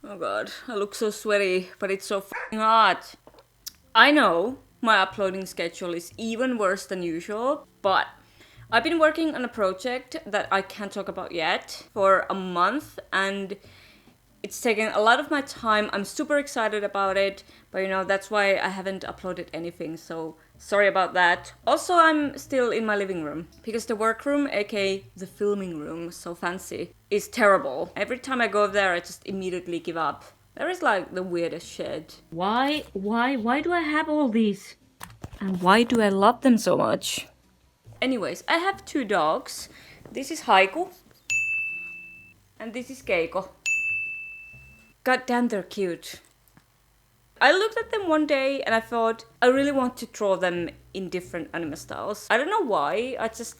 Oh god, I look so sweaty, but it's so fucking hot. I know my uploading schedule is even worse than usual, but I've been working on a project that I can't talk about yet for a month, and it's taken a lot of my time. I'm super excited about it, but that's why I haven't uploaded anything, so sorry about that. Also, I'm still in my living room because the workroom, aka the filming room, so fancy, is terrible. Every time I go there, I just immediately give up. There is like the weirdest shit. Why do I have all these? And why do I love them so much? Anyways, I have two dogs. This is Haiku, and this is Keiko. God damn, they're cute. I looked at them one day and I thought, I really want to draw them in different anime styles. I don't know why, I just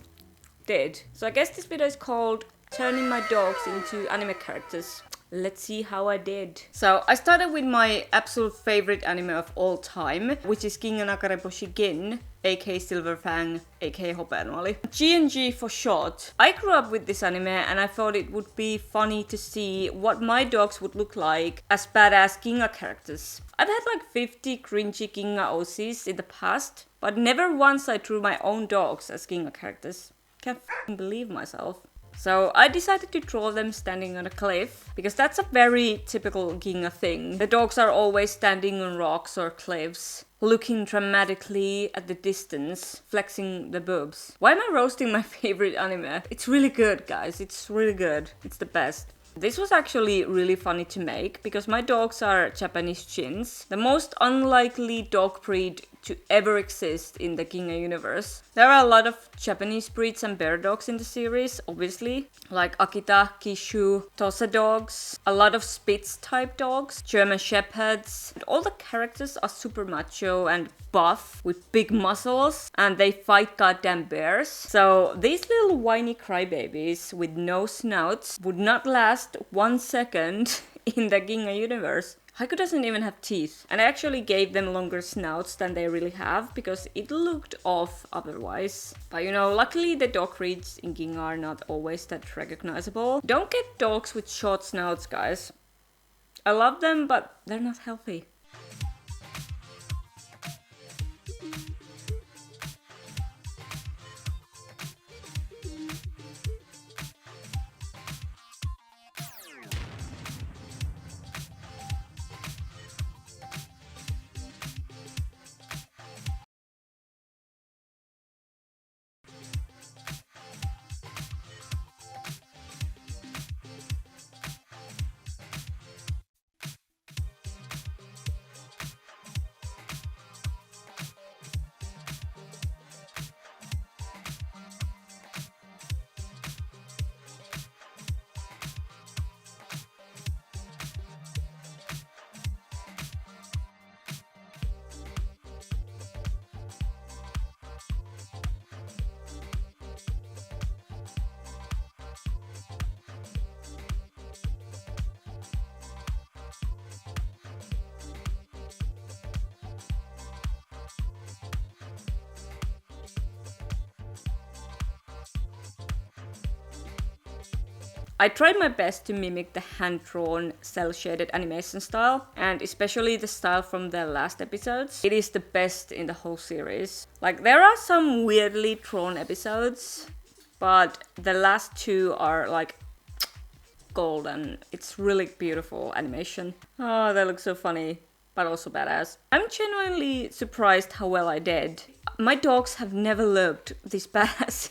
did. So I guess this video is called Turning My Dogs into Anime Characters. Let's see how I did. So I started with my absolute favorite anime of all time, which is Ginga Nagareboshi Gin, aka Silverfang, aka Hopeanuoli. G&G for short. I grew up with this anime and I thought it would be funny to see what my dogs would look like as badass Ginga characters. I've had like 50 cringy Ginga OCs in the past, but never once I drew my own dogs as Ginga characters. Can't f***ing believe myself. So I decided to draw them standing on a cliff, because that's a very typical Ginga thing. The dogs are always standing on rocks or cliffs, looking dramatically at the distance, flexing the boobs. Why am I roasting my favorite anime? It's really good, guys. It's really good. It's the best. This was actually really funny to make because my dogs are Japanese Chins, the most unlikely dog breed to ever exist in the Ginga universe. There are a lot of Japanese breeds and bear dogs in the series, obviously, like Akita, Kishu, Tosa dogs, a lot of Spitz type dogs, German Shepherds. And all the characters are super macho and buff with big muscles, and they fight goddamn bears. So these little whiny crybabies with no snouts would not last 1 second in the Ginga universe. Haiku doesn't even have teeth, and I actually gave them longer snouts than they really have because it looked off otherwise. But luckily the dog breeds in Ginga are not always that recognizable. Don't get dogs with short snouts, guys. I love them, but they're not healthy. I tried my best to mimic the hand-drawn, cel-shaded animation style, and especially the style from the last episodes. It is the best in the whole series. Like, there are some weirdly drawn episodes, but the last two are like golden. It's really beautiful animation. Oh, they look so funny, but also badass. I'm genuinely surprised how well I did. My dogs have never looked this badass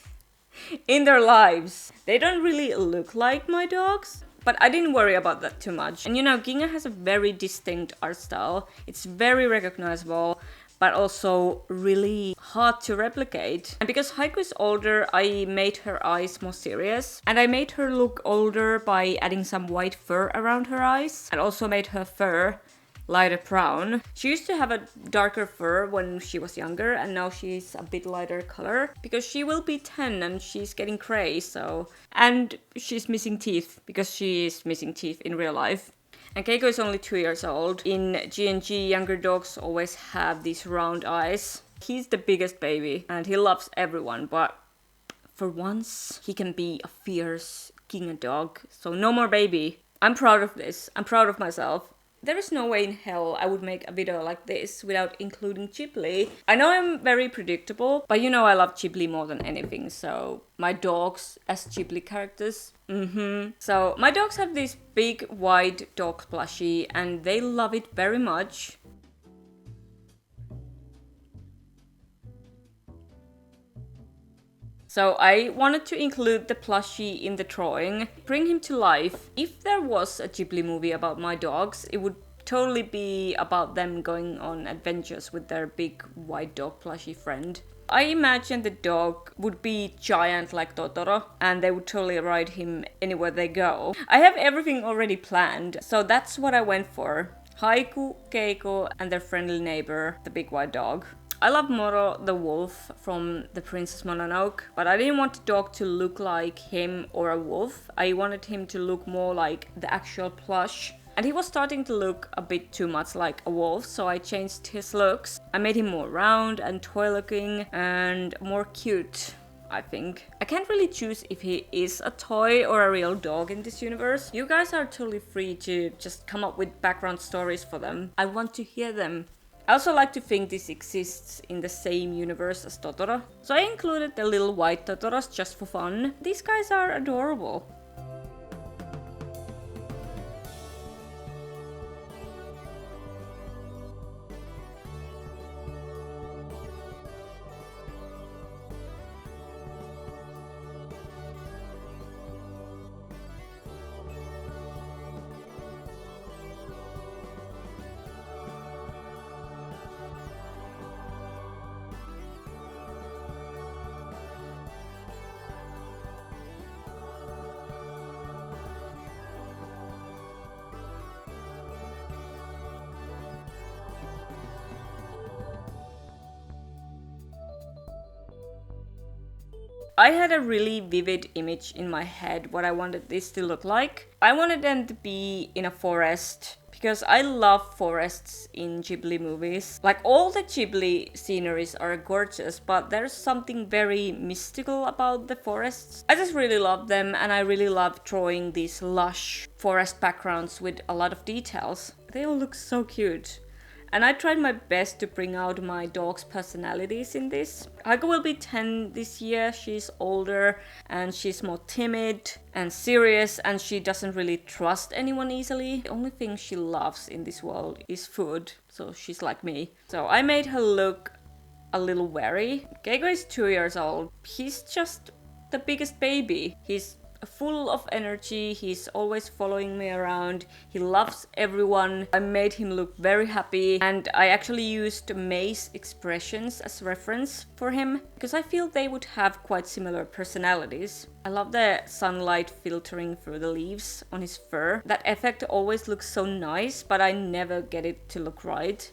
in their lives. They don't really look like my dogs, but I didn't worry about that too much. And Ginga has a very distinct art style. It's very recognizable, but also really hard to replicate. And because Haiku is older, I made her eyes more serious. And I made her look older by adding some white fur around her eyes. And also made her fur lighter brown. She used to have a darker fur when she was younger, and now she's a bit lighter color because she will be 10 and she's getting gray, so. And she's missing teeth because she is missing teeth in real life. And Keiko is only 2 years old. In G&G, younger dogs always have these round eyes. He's the biggest baby and he loves everyone, but for once he can be a fierce Ginga dog. So no more baby. I'm proud of this. I'm proud of myself. There is no way in hell I would make a video like this without including Ghibli. I know I'm very predictable, but you know I love Ghibli more than anything, so my dogs as Ghibli characters. So my dogs have this big white dog plushie and they love it very much. So I wanted to include the plushie in the drawing, bring him to life. If there was a Ghibli movie about my dogs, it would totally be about them going on adventures with their big white dog plushie friend. I imagine the dog would be giant like Totoro, and they would totally ride him anywhere they go. I have everything already planned, so that's what I went for. Haiku, Keiko, and their friendly neighbor, the big white dog. I love Moro the wolf from The Princess Mononoke, but I didn't want the dog to look like him or a wolf. I wanted him to look more like the actual plush. And he was starting to look a bit too much like a wolf, so I changed his looks. I made him more round and toy looking and more cute, I think. I can't really choose if he is a toy or a real dog in this universe. You guys are totally free to just come up with background stories for them. I want to hear them. I also like to think this exists in the same universe as Totoro. So I included the little white Totoros just for fun. These guys are adorable. I had a really vivid image in my head what I wanted this to look like. I wanted them to be in a forest because I love forests in Ghibli movies. Like all the Ghibli sceneries are gorgeous, but there's something very mystical about the forests. I just really love them and I really love drawing these lush forest backgrounds with a lot of details. They all look so cute. And I tried my best to bring out my dog's personalities in this. Haiko will be 10 this year, she's older and she's more timid and serious and she doesn't really trust anyone easily. The only thing she loves in this world is food, so she's like me. So I made her look a little wary. Keiko is 2 years old. He's just the biggest baby. He's full of energy, he's always following me around, he loves everyone. I made him look very happy and I actually used May's expressions as reference for him because I feel they would have quite similar personalities. I love the sunlight filtering through the leaves on his fur. That effect always looks so nice, but I never get it to look right.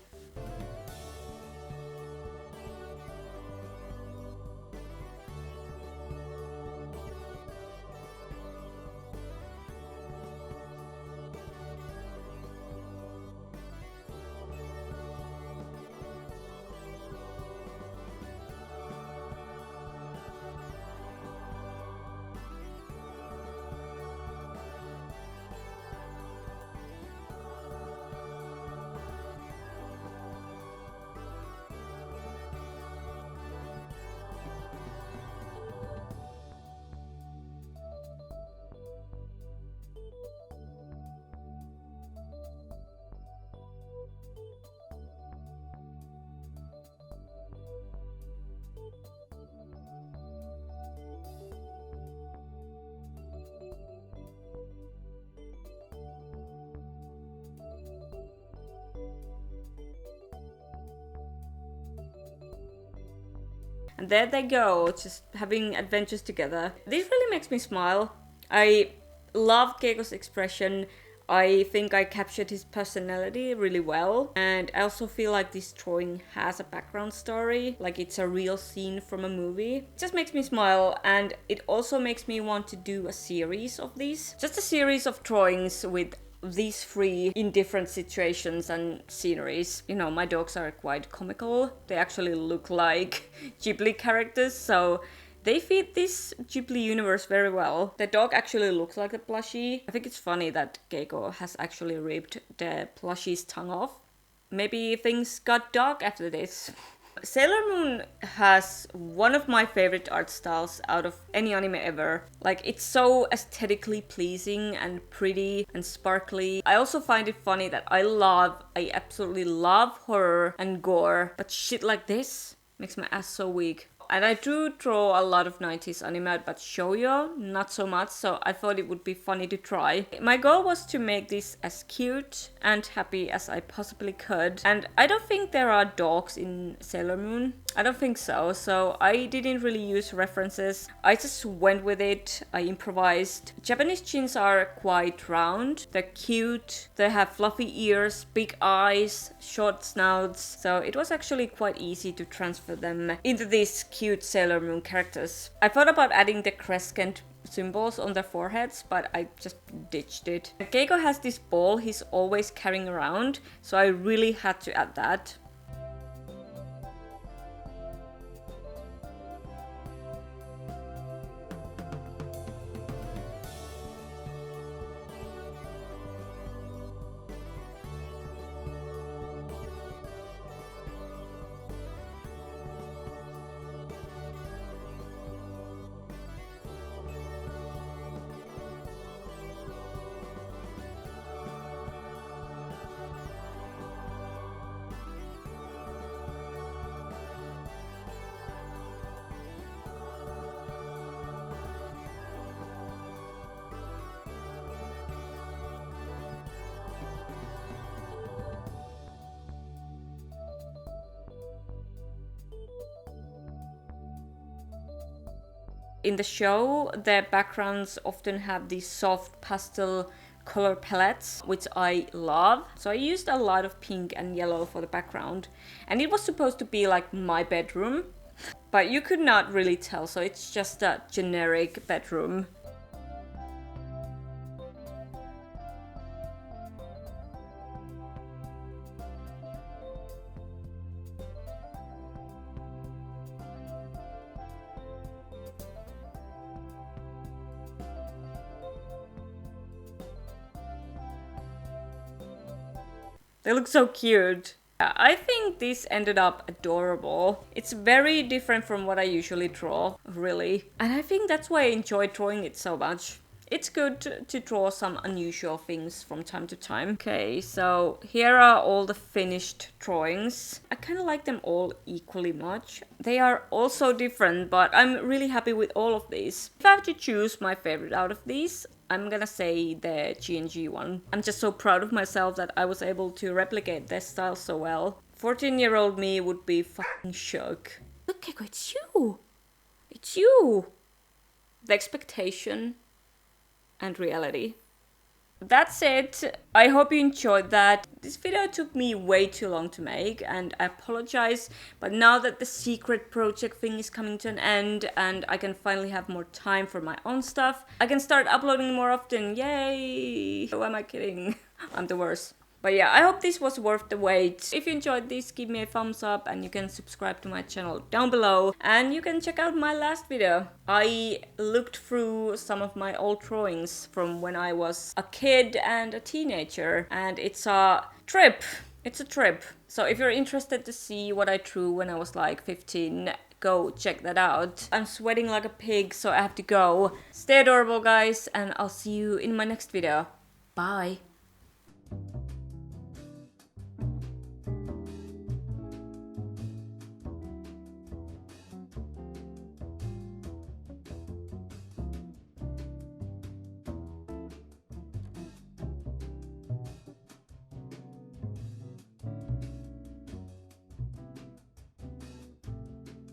And there they go, just having adventures together. This really makes me smile. I love Keiko's expression. I think I captured his personality really well. And I also feel like this drawing has a background story, like it's a real scene from a movie. It just makes me smile, and it also makes me want to do a series of these. Just a series of drawings with these three in different situations and sceneries. You know, my dogs are quite comical. They actually look like Ghibli characters, so They fit this Ghibli universe very well. The dog actually looks like a plushie. I think it's funny that Keiko has actually ripped the plushie's tongue off. Maybe things got dark after this. Sailor Moon has one of my favorite art styles out of any anime ever. Like, it's so aesthetically pleasing and pretty and sparkly. I also find it funny that I absolutely love horror and gore, but shit like this makes my ass so weak. And I do draw a lot of 90s anime, but shoujo, not so much, so I thought it would be funny to try. My goal was to make this as cute and happy as I possibly could. And I don't think there are dogs in Sailor Moon. I don't think so, so I didn't really use references. I just went with it, I improvised. Japanese chins are quite round, they're cute, they have fluffy ears, big eyes, short snouts, so it was actually quite easy to transfer them into these cute Sailor Moon characters. I thought about adding the crescent symbols on their foreheads, but I just ditched it. Keiko has this ball he's always carrying around, so I really had to add that. In the show, the backgrounds often have these soft pastel color palettes, which I love. So I used a lot of pink and yellow for the background. And it was supposed to be like my bedroom, but you could not really tell, so it's just a generic bedroom. They look so cute. I think this ended up adorable. It's very different from what I usually draw, really. And I think that's why I enjoy drawing it so much. It's good to draw some unusual things from time to time. Okay, so here are all the finished drawings. I kind of like them all equally much. They are all so different, but I'm really happy with all of these. If I have to choose my favorite out of these, I'm gonna say the G&G one. I'm just so proud of myself that I was able to replicate their style so well. 14-year-old me would be fucking shook. Look, Keiko, it's you! It's you! The expectation and reality. That's it. I hope you enjoyed that. This video took me way too long to make and I apologize, but now that the secret project thing is coming to an end and I can finally have more time for my own stuff, I can start uploading more often. Yay! Who am I kidding? I'm the worst. But yeah, I hope this was worth the wait. If you enjoyed this, give me a thumbs up and you can subscribe to my channel down below. And you can check out my last video. I looked through some of my old drawings from when I was a kid and a teenager. And it's a trip. It's a trip. So if you're interested to see what I drew when I was like 15, go check that out. I'm sweating like a pig, so I have to go. Stay adorable, guys, and I'll see you in my next video. Bye.